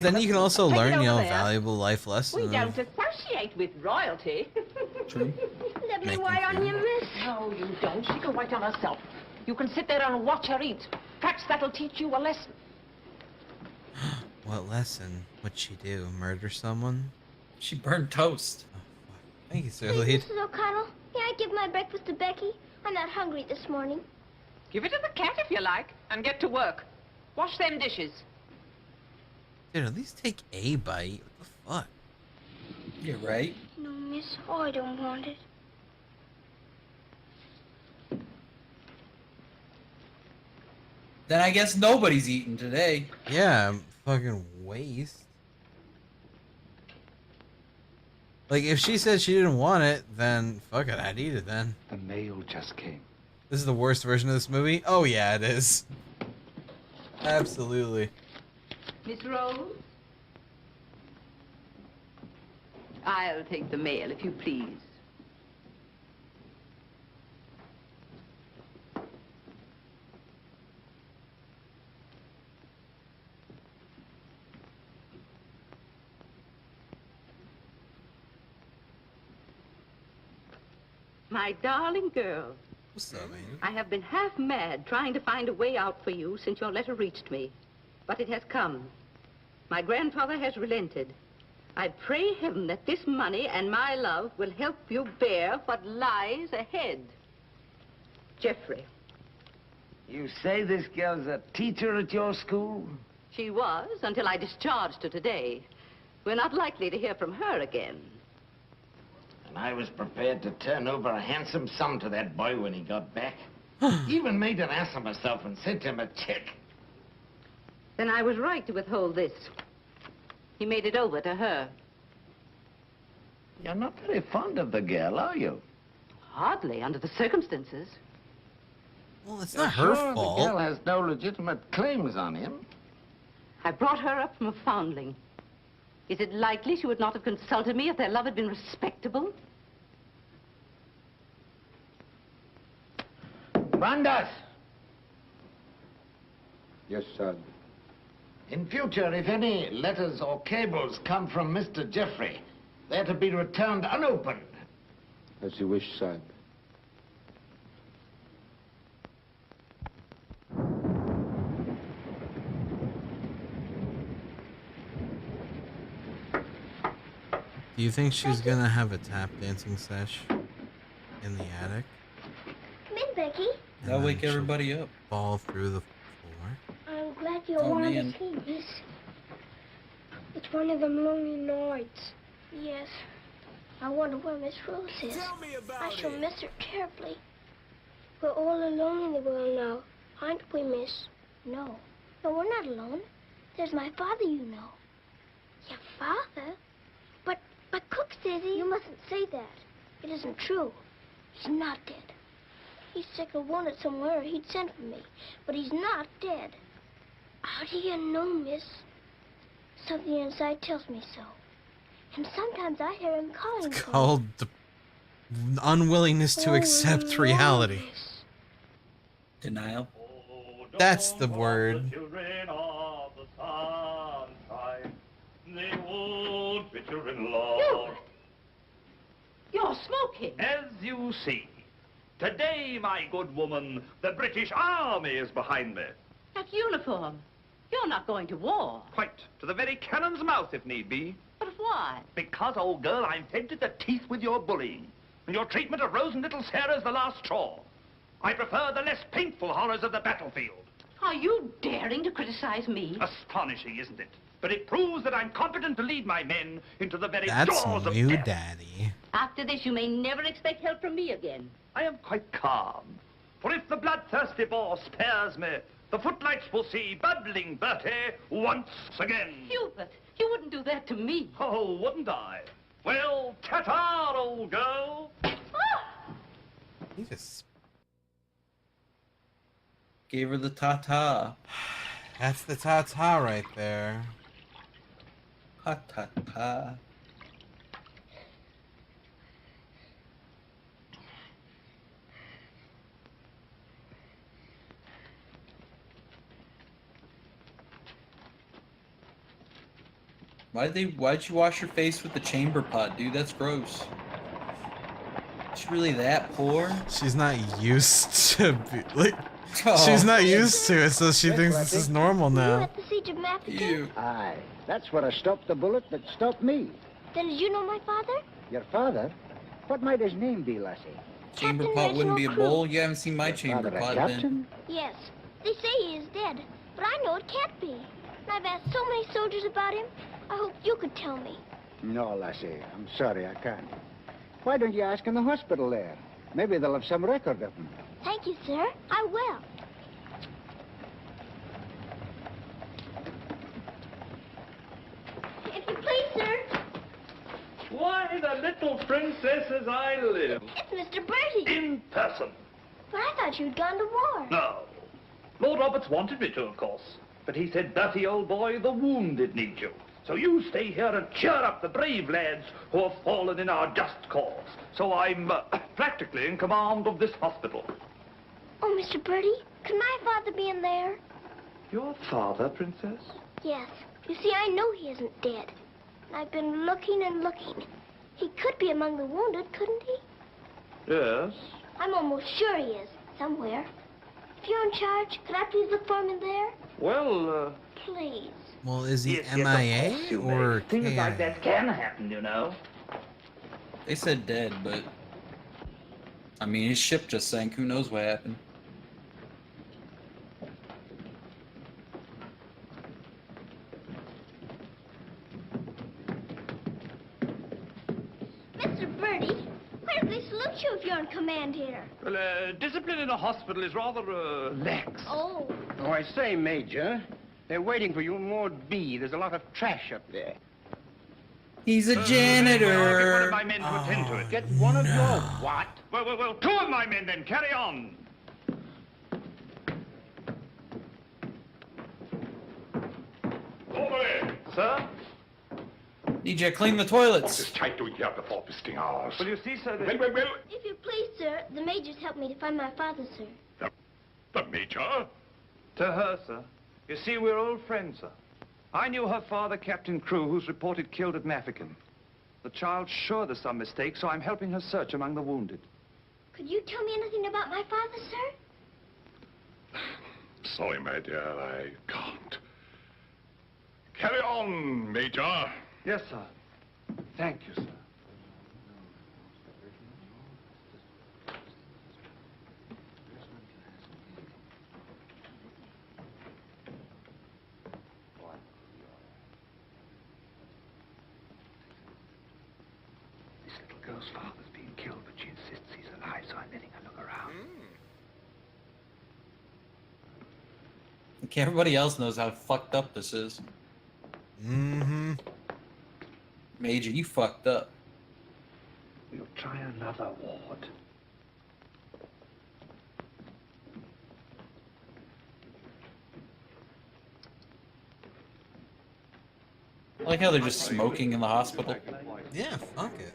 Then you can also Take it learn, over there. valuable life lessons. We don't associate with royalty. True. Let me Making wait on food. you, miss. No, you don't. She can wait on herself. You can sit there and watch her eat. Perhaps that'll teach you a lesson. What lesson would she do? Murder someone? She burned toast. Oh, fuck. Thank you, Sir Please, Lead. Mrs. O'Connell, may I give my breakfast to Becky? I'm not hungry this morning. Give it to the cat if you like, and get to work. Wash them dishes. Dude, at least take a bite. What the fuck? You're right. No, miss. Oh, I don't want it. Then I guess nobody's eating today. Yeah, fucking waste. Like, if she said she didn't want it, then fuck it, I'd eat it then. The mail just came. This is the worst version of this movie? Oh yeah, it is. Absolutely. Miss Rose? I'll take the mail, if you please. My darling girl, What's up, man? I have been half mad trying to find a way out for you since your letter reached me. But it has come. My grandfather has relented. I pray heaven that this money and my love will help you bear what lies ahead. Jeffrey. You say this girl's a teacher at your school? She was until I discharged her today. We're not likely to hear from her again. And I was prepared to turn over a handsome sum to that boy when he got back. Even made an ass of myself and sent him a check. Then I was right to withhold this. He made it over to her. You're not very fond of the girl, are you? Hardly, under the circumstances. Well, it's You're not her sure fault. the girl has no legitimate claims on him? I brought her up from a foundling. Is it likely she would not have consulted me if their love had been respectable? Brandas! Yes, sir. In future, if any letters or cables come from Mr. Jeffrey, they're to be returned unopened. As you wish, sir. Do you think she's gonna have a tap dancing sesh in the attic? Come in, Becky. And That'll then wake she'll everybody up. fall through the floor? I'm glad you Oh, wanted man. to see this. It's one of them lonely nights. Yes. I wonder where Miss Rose is. I shall miss her terribly. We're all alone in the world now, aren't we, miss? No. No, we're not alone. There's my father, you know. Your father? But Cook says he... You mustn't say that. It isn't true. He's not dead. He's sick or wounded somewhere, or he'd send for me. But he's not dead. How do you know, miss? Something inside tells me so. And sometimes I hear him calling It's to me. called the unwillingness to Oh, accept no, reality. miss. Denial. That's the word. Children of the sunshine, they won't bitter in law. You're smoking. As you see, today, my good woman, the British Army is behind me. That uniform. You're not going to war. Quite to the very cannon's mouth, if need be. But why? Because, old girl, I'm fed to the teeth with your bullying. And your treatment of Rose and little Sarah's the last straw. I prefer the less painful horrors of the battlefield. Are you daring to criticize me? Astonishing, isn't it? But it proves that I'm competent to lead my men into the very That's jaws of new, death. Daddy. After this, you may never expect help from me again. I am quite calm. For if the bloodthirsty boar spares me, the footlights will see bubbling Bertie once again. Hubert, you wouldn't do that to me. Oh, wouldn't I? Well, ta-ta, old girl. He just... Gave her the ta-ta. That's the ta-ta right there. Ha-ta-ta. Why'd you wash your face with the chamber pot, dude? That's gross. Is she really that poor? She's not used to like. Oh. She's not used to it, so she thinks this is normal Were you now. at the siege of Mafeking? Ew. Aye, that's what stopped the bullet that stopped me. Then did you know my father? Your father? What might his name be, lassie? Chamber Captain pot wouldn't be a Reginald bowl. You haven't seen my chamber Father a pot then. captain? Yes. They say he is dead, but I know it can't be. And I've asked so many soldiers about him. I hope you could tell me. No, lassie, I'm sorry, I can't. Why don't you ask in the hospital there? Maybe they'll have some record of him. Thank you, sir. I will. If you please, sir. Why, the little princess as I live. It's Mr. Bertie. In person. But I thought you'd gone to war. No. Lord Roberts wanted me to, of course. But he said, Bertie, old boy, the wounded need you. So you stay here and cheer up the brave lads who have fallen in our just cause. So I'm practically in command of this hospital. Oh, Mr. Bertie, could my father be in there? Your father, Princess? Yes. You see, I know he isn't dead. And I've been looking and looking. He could be among the wounded, couldn't he? Yes. I'm almost sure he is, somewhere. If you're in charge, could I please look for him in there? Well, Please. Well, is he yes, yes, of course MIA you may. or Things like KIA? that can happen, you know. They said dead, but I mean his ship just sank. Who knows what happened? Mr. Bertie, why do they salute you if you're in command here? Well, discipline in a hospital is rather, lax. Oh. Oh, I say, Major, they're waiting for you in Ward B. There's a lot of trash up there. He's a I'll get one janitor. of my men to attend to it. Get one of your what? Well, two of my men then. Carry on. Over there. Sir? Need you to clean the toilets. It's tight doing here before visiting hours. Well, you see, sir, Well. If you please, sir, the major's helped me to find my father, sir. The Major? To her, sir. You see, we're old friends, sir. I knew her father, Captain Crew, who's reported killed at Mafeking. The child's sure there's some mistake, so I'm helping her search among the wounded. Could you tell me anything about my father, sir? Sorry, my dear, I can't. Carry on, Major. Yes, sir. Thank you, sir. This little girl's father's being killed, but she insists he's alive, so I'm letting her look around. Like everybody else knows how fucked up this is. Mm-hmm. Major, you fucked up. We'll try another ward. I like how they're just smoking in the hospital. Yeah, fuck it.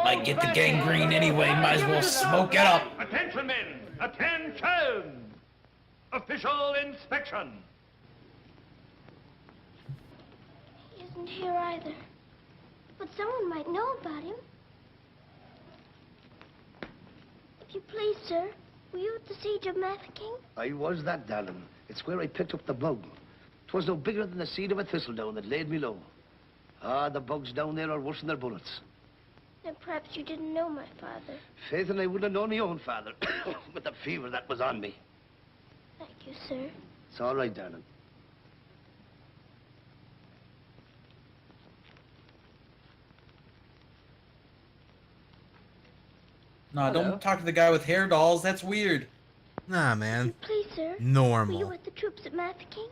Might get the gangrene anyway, might as well smoke it up. Attention, men! Attention! Official inspection! He isn't here either. But someone might know about him. If you please, sir, were you at the siege of Mafeking? I was that, darling. It's where I picked up the bug. 'Twas no bigger than the seed of a thistledown that laid me low. Ah, the bugs down there are worse than their bullets. Then perhaps you didn't know my father. Faith, and I wouldn't have known my own father with the fever that was on me. Thank you, sir. It's all right, darling. No, don't talk to the guy with hair dolls. That's weird. Nah, man. Please, sir. Were you Normal. with the troops at Mafeking?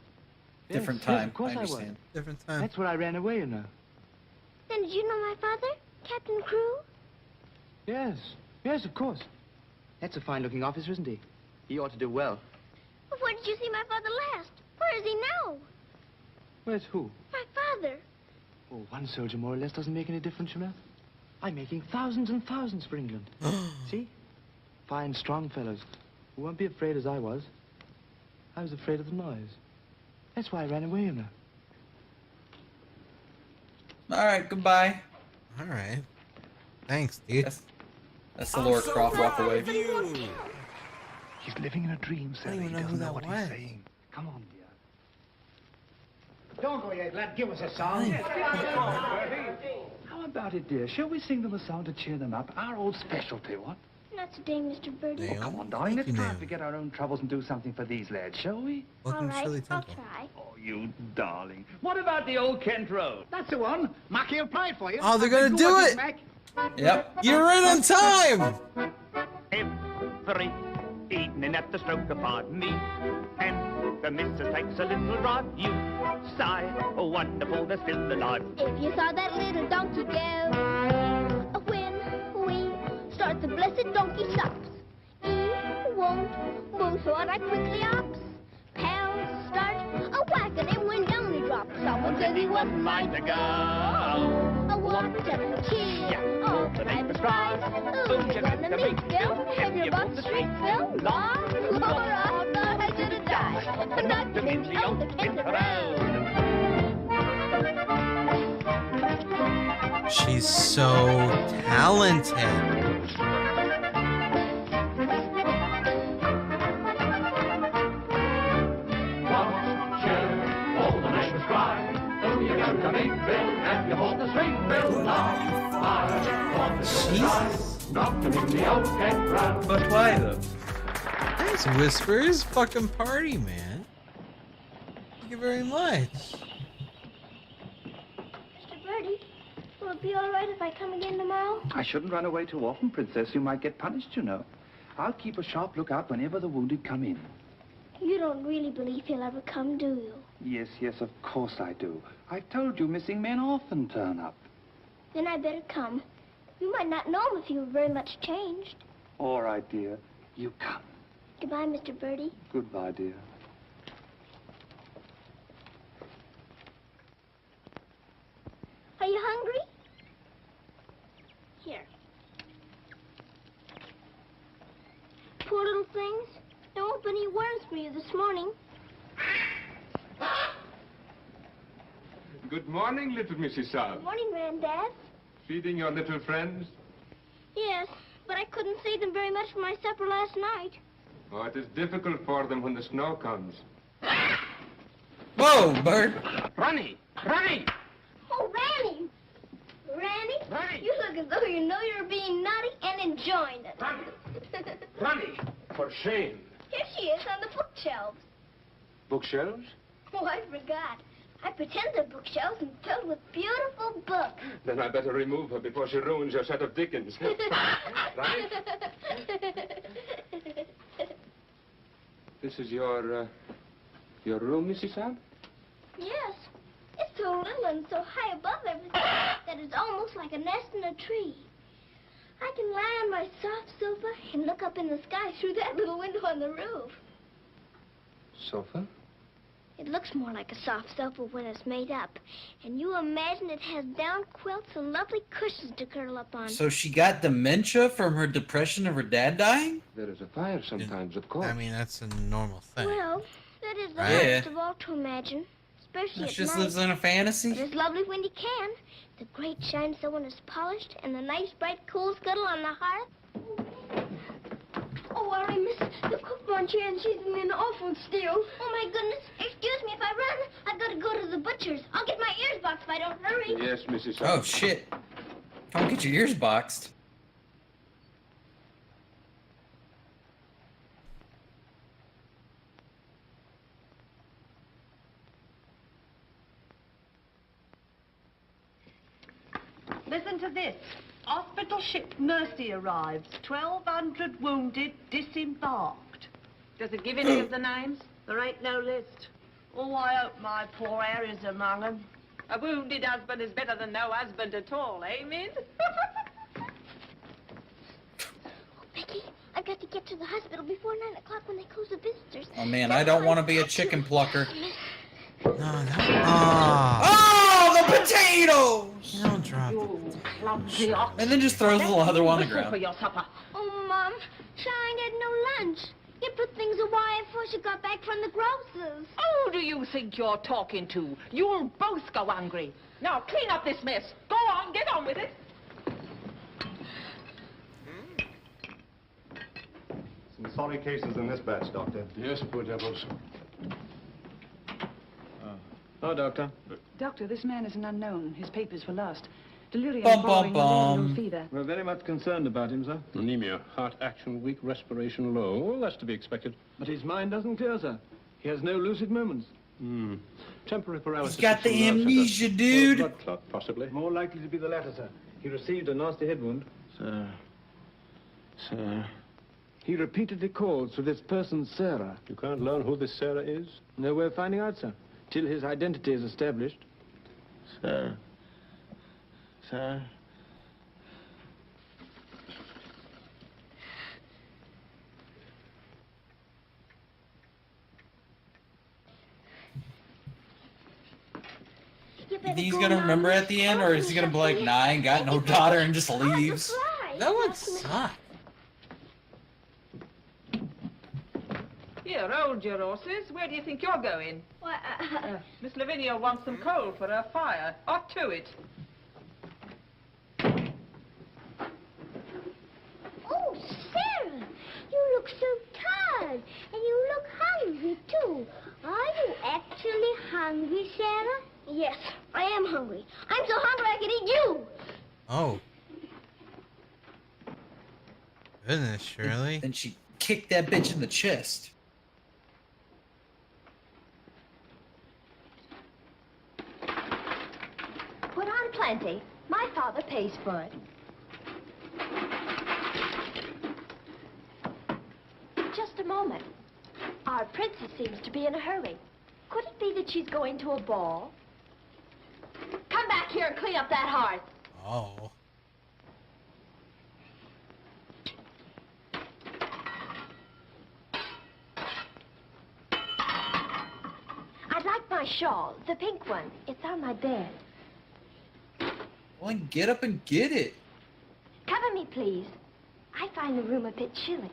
Different Yes, time. of course I I was. understand. Different time. That's where I ran away, you know. Then did you know my father, Captain Crew? Yes, yes, of course. That's a fine-looking officer, isn't he? He ought to do well. Well, where did you see my father last? Where is he now? Where's who? My father. Oh, one soldier more or less doesn't make any difference, you know. I'm making thousands and thousands for England. See? Fine, strong fellows who won't be afraid as I was. I was afraid of the noise. That's why I ran away, you know. All right, goodbye. All right. Thanks, dude. That's the Laura Croft walk away. He's living in a dream, I don't Sally. even He know who doesn't know that what was. he's saying. Come on, dear. Don't go yet, lad. Give us a song. How about it, dear? Shall we sing them a song to cheer them up? Our old specialty, what? Not today, Mr. Birdie. Dale? Come on, darling. It's Thank you, time Dale. to get our own troubles and do something for these lads, shall we? All Welcome to right, Shirley I'll Temple. try. Oh, you darling. What about the old Kent Road? That's the one. Mackie will play it for you. Oh, they're gonna Good do work, it. Mac. Yep. You're right on time! Every evening at the stroke of me, and the missus takes a little rod. You sigh, oh wonderful, they're still alive. If you saw that little donkey go, when we start the blessed donkey stops, he won't move, so I quickly ops. Pals start a whacking him when down he drops. Someone says he wasn't mine to go. A walk, seven keys, all the neighbors cry. Who's gonna meet Bill? Have your butt straight, Phil? Laura, I thought I should have died. But not to meet the old Kent Road. She's so talented. Jesus. But why though? Thanks, Whispers. Fucking party, man. Thank you very much. Mr. Birdie, will it be all right if I come again tomorrow? I shouldn't run away too often, Princess. You might get punished, you know. I'll keep a sharp lookout whenever the wounded come in. You don't really believe he'll ever come, do you? Yes, yes, of course I do. I've told you missing men often turn up. Then I better come. You might not know him if you were very much changed. All right, dear. You come. Goodbye, Mr. Birdie. Goodbye, dear. Are you hungry? Here. Poor little things. There won't be any worms for you this morning. Good morning, little Mrs. Saab. Good morning, Granddad. Feeding your little friends? Yes, but I couldn't save them very much for my supper last night. Oh, it is difficult for them when the snow comes. Whoa, Bird. Ronnie! Ronnie! Oh, Ranny! Ranny? You look as though you know you're being naughty and enjoying it. Ronnie! For shame. Here she is on the bookshelves. Bookshelves? Oh, I forgot. I pretend they're bookshelves and filled with beautiful books. Then I better remove her before she ruins your set of Dickens. Right? This is your room, Mrs. Saab? Yes. It's so little and so high above everything that it's almost like a nest in a tree. I can lie on my soft sofa and look up in the sky through that little window on the roof. Sofa? It looks more like a soft sofa when it's made up. And you imagine it has down quilts and lovely cushions to curl up on. So she got dementia from her depression of her dad dying? There is a fire sometimes, of course. I mean, that's a normal thing. Well, that is the Right. hardest of all to imagine. Especially She at just night. lives in a fantasy? But it's lovely when you can. The grate shines so when it's polished, and the nice bright coal scuttle on the hearth. Oh, worry, miss. The cook wants you, and she's in an awful stew. Oh, my goodness. Excuse me if I run. I've got to go to the butcher's. I'll get my ears boxed if I don't hurry. Yes, Mrs. Saab. Oh, shit. Don't get your ears boxed. Listen to this. Hospital ship Mercy arrives. 1,200 wounded, disembarked. Does it give any of the names? There ain't no list. Oh, I hope my poor Harry's among them. A wounded husband is better than no husband at all, eh, Min? Becky, I've got to get to the hospital before 9 o'clock when they close the visitors. Oh, man, I don't want to be a chicken plucker. No, that. Oh, the potatoes! You don't drop it. And then just throws the other one on the ground. For your supper. Oh, Mom, sure I ain't had no lunch. You put things away before she got back from the grocer's. Who do you think you're talking to? You'll both go hungry. Now, clean up this mess. Go on, get on with it. Some sorry cases in this batch, Doctor. Yes, poor devils. Oh, Doctor. Doctor, this man is an unknown. His papers were lost. Delirium Bum, following bum, malarial bum. fever. We're very much concerned about him, sir. Anemia, heart action weak, respiration low. Well, that's to be expected. But his mind doesn't clear, sir. He has no lucid moments. Temporary paralysis. He's got the of some nerve amnesia, centers. dude. Or a blood clot, possibly. More likely to be the latter, sir. He received a nasty head wound. Sir. Sir. He repeatedly calls for this person, Sarah. You can't learn who this Sarah is? No way of finding out, sir, till his identity is established. Sir. Sir. He's gonna remember at the end, or is he gonna be like, nah, I ain't got no daughter, and just leaves? That would suck. Here, hold your horses. Where do you think you're going? Well, Miss Lavinia wants some coal for her fire. Hot to it. oh, Sarah, you look so tired, and you look hungry, too. Are you actually hungry, Sarah? Yes, I am hungry. I'm so hungry I could eat you. Oh. Goodness, Shirley. And she kicked that bitch in the chest. Put on plenty. My father pays for it. Just a moment. Our princess seems to be in a hurry. Could it be that she's going to a ball? Come back here and clean up that hearth. Oh. I'd like my shawl, the pink one. It's on my bed. Well, then get up and get it. Cover me, please. I find the room a bit chilly.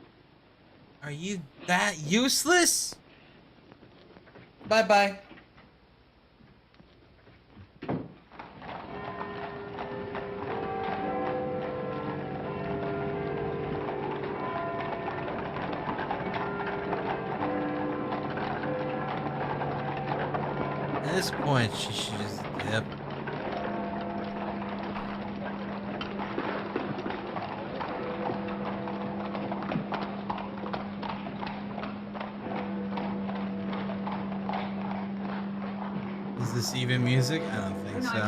Are you that useless? Bye-bye. At this point, she should just dip. Is this even music? I don't think so.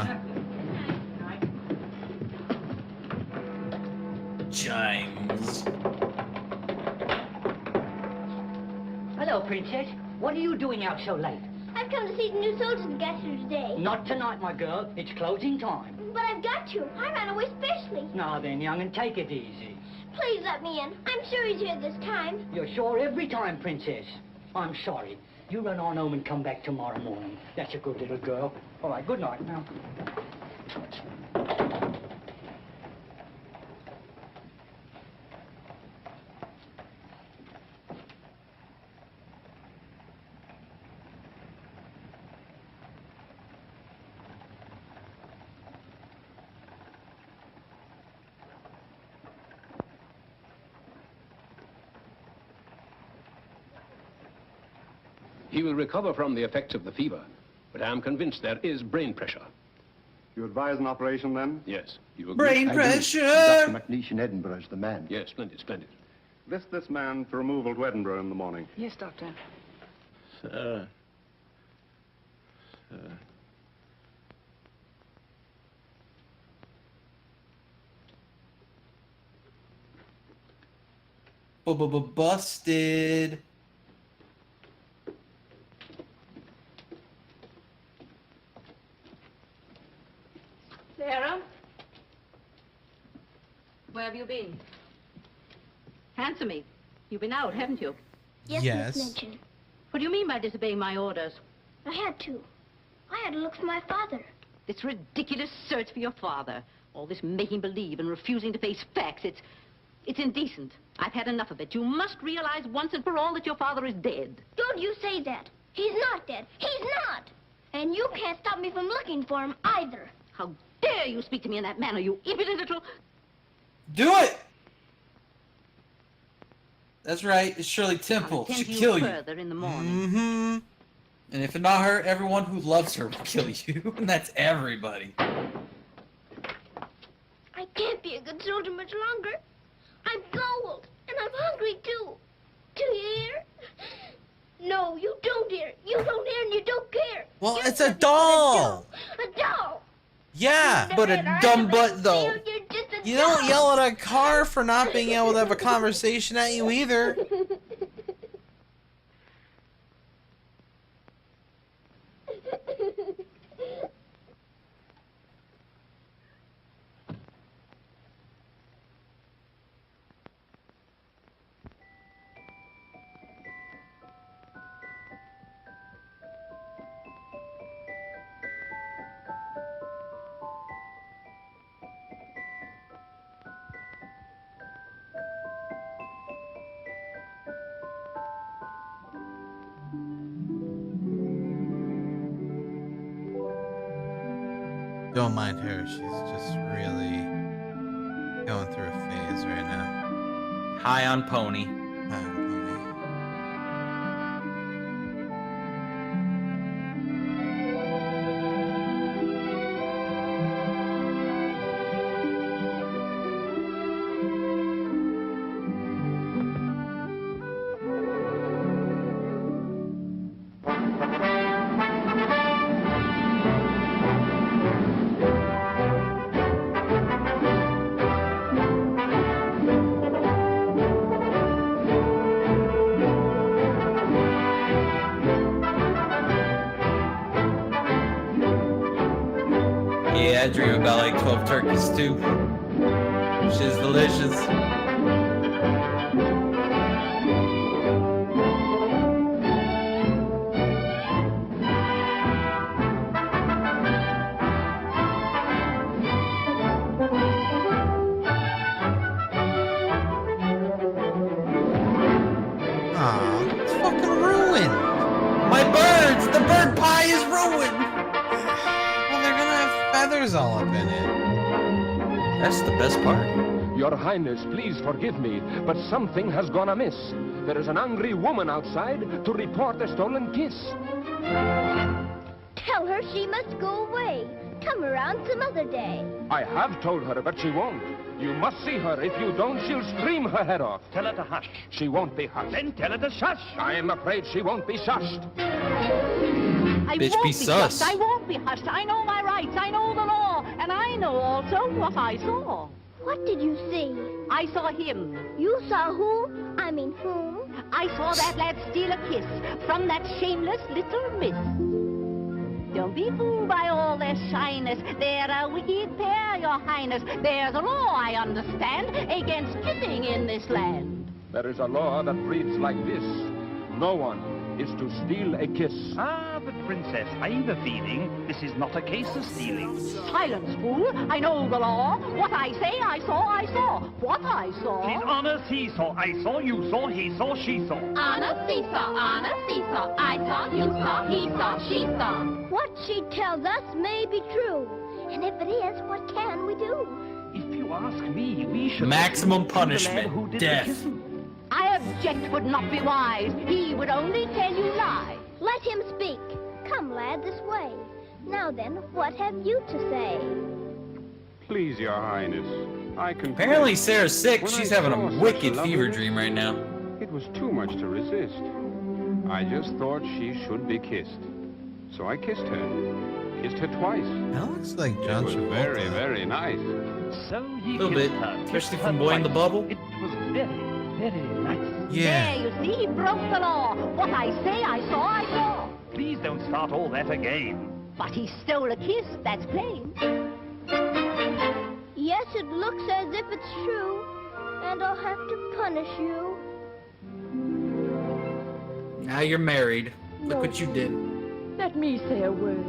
Chimes. Hello, Princess. What are you doing out so late? I've come to see the new soldiers that got here today. Not tonight, my girl. It's closing time. But I've got to. I ran away specially. Now then, young, and take it easy. Please let me in. I'm sure he's here this time. You're sure every time, Princess. I'm sorry. You run on home and come back tomorrow morning. That's a good little girl. All right, good night now. He will recover from the effects of the fever, but I am convinced there is brain pressure. You advise an operation, then? Yes. You agree? Brain I do. pressure! Dr. McNeish in Edinburgh is the man. Yes, splendid, splendid. List this man for removal to Edinburgh in the morning. Yes, Doctor. Sir. Sir. Busted. Sarah? Where have you been? Answer me. You've been out, haven't you? Yes, Miss Minchin. What do you mean by disobeying my orders? I had to. I had to look for my father. This ridiculous search for your father. All this making believe and refusing to face facts. It's indecent. I've had enough of it. You must realize once and for all that your father is dead. Don't you say that. He's not dead. He's not. And you can't stop me from looking for him either. How dare you speak to me in that manner, you impudent little... Do it! That's right. It's Shirley Temple. She'll kill you. Further in the morning. Mm-hmm. And if not her, everyone who loves her will kill you. And that's everybody. I can't be a good soldier much longer. I'm cold, and I'm hungry, too. Do you hear? No, you don't hear. You don't hear and you don't care. Well, it's a doll. A doll. Yeah. But a dumb butt, though. You don't yell at a car for not being able to have a conversation at you either. Don't mind her. She's just really going through a phase right now. High on pony. High on pony. Yeah, I dream about like 12 turkeys too. Shit's delicious. Aw, it's fucking ruined. My birds! The bird pie is ruined! Well, they're gonna have feathers all up in it. That's the best part. Your Highness, please forgive me, but something has gone amiss. There is an angry woman outside to report a stolen kiss. Tell her she must go away. Come around some other day. I have told her, but she won't. You must see her. If you don't, she'll scream her head off. Tell her to hush. She won't be hushed. Then tell her to shush. I am afraid she won't be shushed. I Bitch, won't be be sus. hushed. I won't be hushed. I know my rights. I know the law. And I know also what I saw. What did you see? I saw him. You saw who? I mean whom? I saw that lad steal a kiss from that shameless little miss. Don't be fooled by all their shyness. They're a wicked pair, your highness. There's a law, I understand, against kissing in this land. There is a law that reads like this. No one is to steal a kiss. Ah, but Princess, I've a feeling this is not a case of stealing. Silence, fool. I know the law. What I say, I saw, I saw. What I saw... His Honor, he saw, I saw, you saw, he saw, she saw. Honor, seesaw, honor, seesaw. I saw, you saw, he saw, she saw. What she tells us may be true. And if it is, what can we do? If you ask me, we should... Maximum the lad who punishment. did Death. the kissing. I object would not be wise. He would only tell you lies. Let him speak. Come, lad, this way. Now then, what have you to say? Please, Your Highness, I confess. Apparently Sarah's sick. When She's I having saw a such wicked fever loveliness, dream right now. It was too much to resist. I just thought she should be kissed. So I kissed her. Kissed her twice. That looks like John It was Travolta. very, very nice. So he A little kissed bit, her, especially kissed from her Boy in the twice. Bubble. It was very, very nice. Yeah. There, you see, he broke the law. What I say, I saw, I saw. Please don't start all that again. But he stole a kiss, that's plain. Yes, it looks as if it's true. And I'll have to punish you. Now you're married. Look what you did. Let me say a word.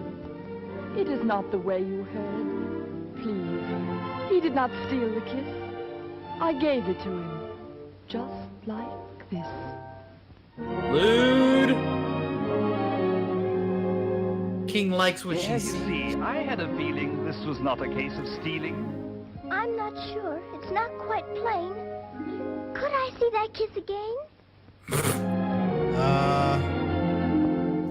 It is not the way you heard. Please. He did not steal the kiss. I gave it to him. Just like this. Lewd. King likes what she You sees. see, I had a feeling this was not a case of stealing. I'm not sure. It's not quite plain. Could I see that kiss again?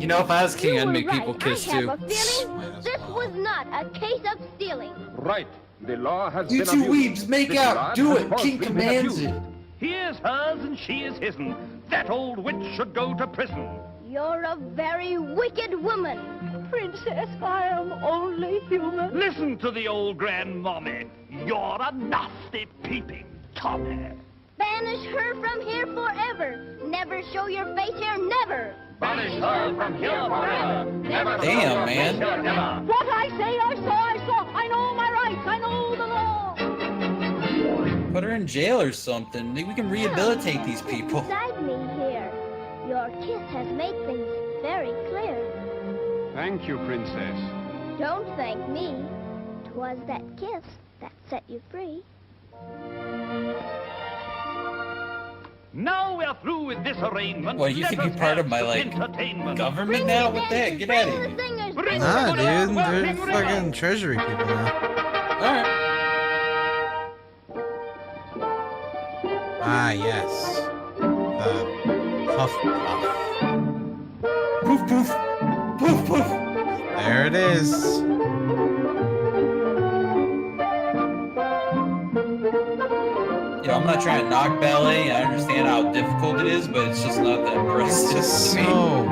You know, if I was king, You I'd were make right. people kiss I too. have a feeling this was not a case of stealing. Right. The law has You been two abused. weebs, make This out. lad Do has it. falsely King been commands abused. it. He is hers and she is his'n. That old witch should go to prison. You're a very wicked woman. Princess, I am only human. Listen to the old grandmommy. You're a nasty peeping Tommy. Banish her from here forever. Never show your face here, never. Banish her from here forever. Never Damn, man. What I say, I saw. I know my rights. I know the law. Put her in jail or something. Maybe we can rehabilitate these people. Beside me here. Your kiss has made things very clear. Thank you, Princess. Don't thank me. 'Twas that kiss that set you free. Now we're through with this arraignment. What, you can be part of my, like, government now? What the heck? Get out of here. Nah, dude, they're fucking treasury people now. Alright. Ah, yes. The puff puff. Poof poof. Poof poof. There it is. You know, I'm not trying to knock ballet. I understand how difficult it is, but it's just not that impressive. It's just to me. so...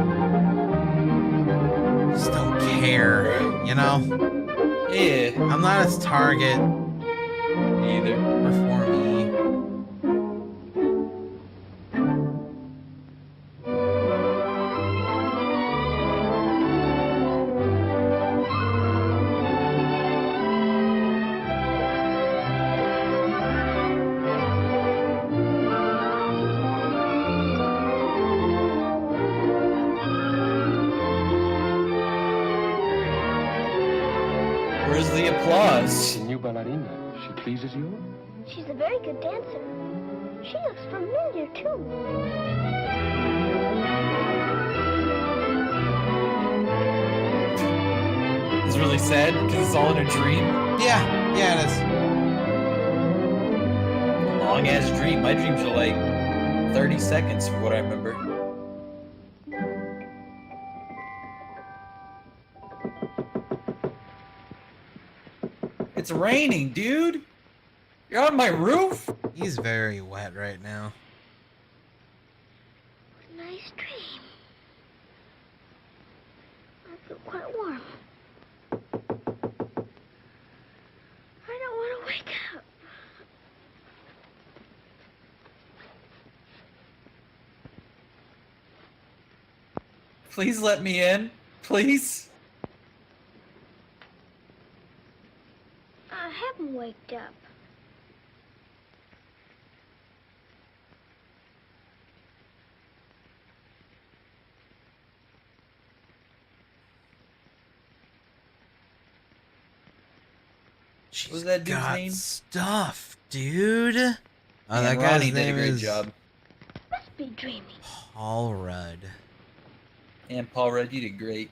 Just don't care, you know? Yeah. I'm not his target. Either. Or for me. Where's the applause? The new ballerina. She pleases you? She's a very good dancer. She looks familiar, too. It's really sad because it's all in a dream. Yeah, it is. Long ass dream. My dreams are like 30 seconds from what I remember. It's raining, dude. You're on my roof? He's very wet right now. Nice dream. I feel quite warm. I don't want to wake up. Please let me in. Please. I haven't waked up. What was that dude's Got name? stuff, dude. Oh, Man, that Ronnie guy's did a name great is job. Must be dreaming. Paul Rudd. And Paul Rudd, you did great.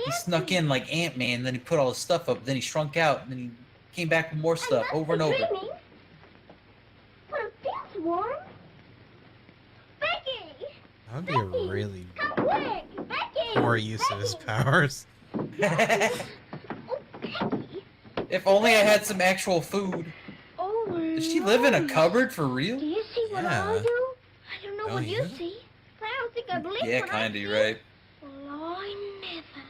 He snuck in like Ant-Man, then he put all his stuff up, then he shrunk out, and then he came back with more stuff over and over. Dreaming? But it feels warm. Becky! That would be a really Come quick! Becky! poor use of his powers. If only I had some actual food. Oh, Does she live in a cupboard for real? Do you see what I Yeah. do? I don't know Oh, what you yeah? see. But I don't think I believe Yeah, what I kinda, see. you're right. Well, I never.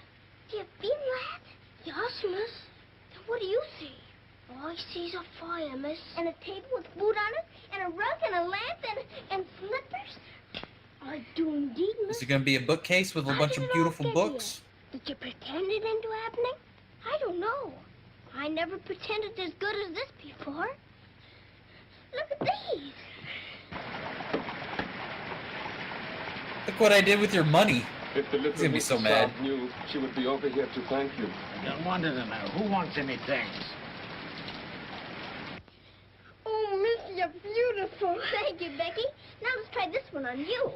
Do you feel that? Yes, miss. Then what do you see? All I see is a fire, miss. And a table with food on it, and a rug, and a lamp, and slippers. I do indeed, miss. Is it gonna be a bookcase with a bunch of beautiful books? Did you pretend it into happening? I don't know. I never pretended as good as this before. Look at these. Look what I did with your money. If the little He's gonna be so Mrs. mad. Sharp knew, she would be over here to thank you. I wanted to know who wants any things. Becky. Now let's try this one on you.